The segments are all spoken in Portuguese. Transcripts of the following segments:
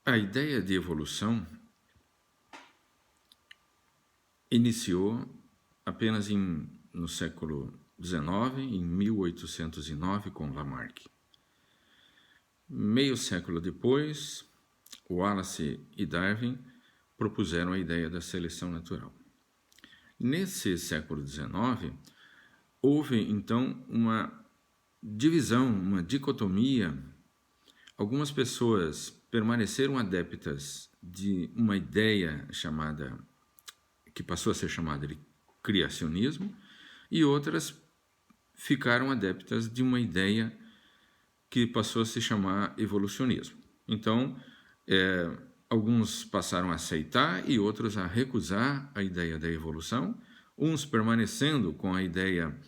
A ideia de evolução iniciou apenas no século XIX, em 1809, com Lamarck. Meio século depois, Wallace e Darwin propuseram a ideia da seleção natural. Nesse século XIX, houve então uma divisão, uma dicotomia. Algumas pessoas permaneceram adeptas de uma ideia que passou a ser chamada de criacionismo, e outras ficaram adeptas de uma ideia que passou a se chamar evolucionismo. Então, alguns passaram a aceitar e outros a recusar a ideia da evolução, uns permanecendo com a ideia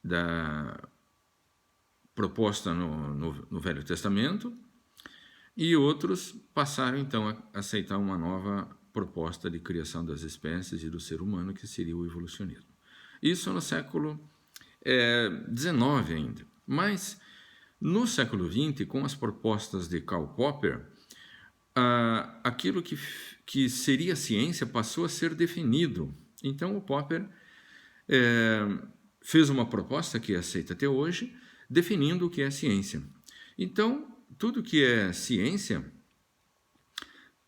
da proposta no Velho Testamento, e outros passaram então a aceitar uma nova proposta de criação das espécies e do ser humano, que seria o evolucionismo. Isso no século XIX ainda. Mas no século XX, com as propostas de Karl Popper, aquilo que seria ciência passou a ser definido. Então o Popper fez uma proposta que é aceita até hoje, definindo o que é ciência. Então, tudo que é ciência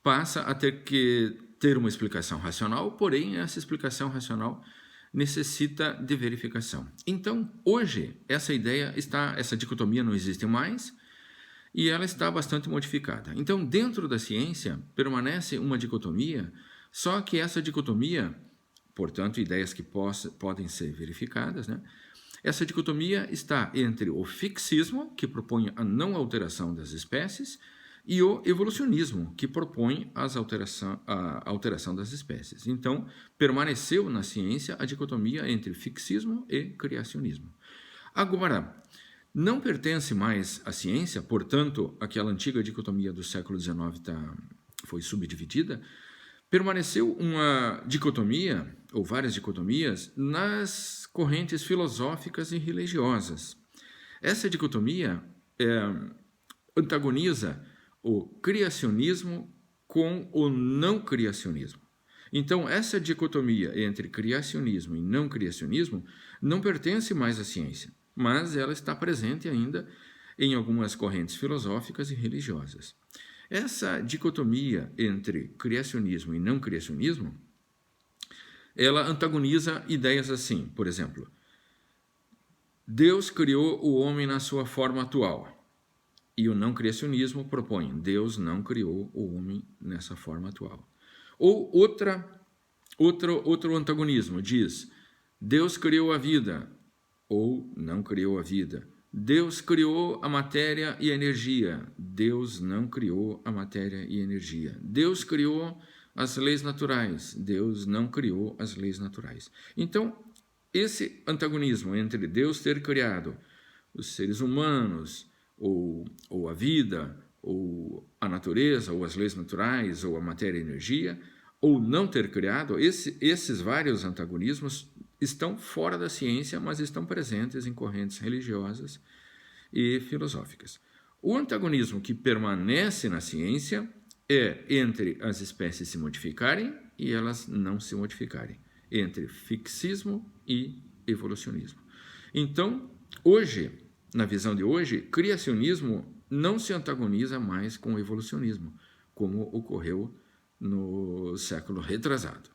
passa a ter que ter uma explicação racional, porém essa explicação racional necessita de verificação. Então, hoje, essa dicotomia não existe mais e ela está bastante modificada. Então, dentro da ciência, permanece uma dicotomia, só que essa dicotomia, portanto, ideias que podem ser verificadas, né? Essa dicotomia está entre o fixismo, que propõe a não alteração das espécies, e o evolucionismo, que propõe a alteração das espécies. Então, permaneceu na ciência a dicotomia entre fixismo e criacionismo. Agora, não pertence mais à ciência, portanto, aquela antiga dicotomia do século XIX foi subdividida. Permaneceu uma dicotomia, ou várias dicotomias, nas correntes filosóficas e religiosas. Essa dicotomia antagoniza o criacionismo com o não criacionismo. Então, essa dicotomia entre criacionismo e não criacionismo não pertence mais à ciência, mas ela está presente ainda em algumas correntes filosóficas e religiosas. Essa dicotomia entre criacionismo e não criacionismo, ela antagoniza ideias assim, por exemplo, Deus criou o homem na sua forma atual, e o não criacionismo propõe, Deus não criou o homem nessa forma atual. Ou outro antagonismo diz, Deus criou a vida, ou não criou a vida. Deus criou a matéria e a energia. Deus não criou a matéria e a energia. Deus criou as leis naturais. Deus não criou as leis naturais. Então, esse antagonismo entre Deus ter criado os seres humanos, ou a vida, ou a natureza, ou as leis naturais, ou a matéria e a energia, ou não ter criado, esses vários antagonismos estão fora da ciência, mas estão presentes em correntes religiosas e filosóficas. O antagonismo que permanece na ciência é entre as espécies se modificarem e elas não se modificarem, entre fixismo e evolucionismo. Então, hoje, na visão de hoje, criacionismo não se antagoniza mais com o evolucionismo, como ocorreu no século retrasado.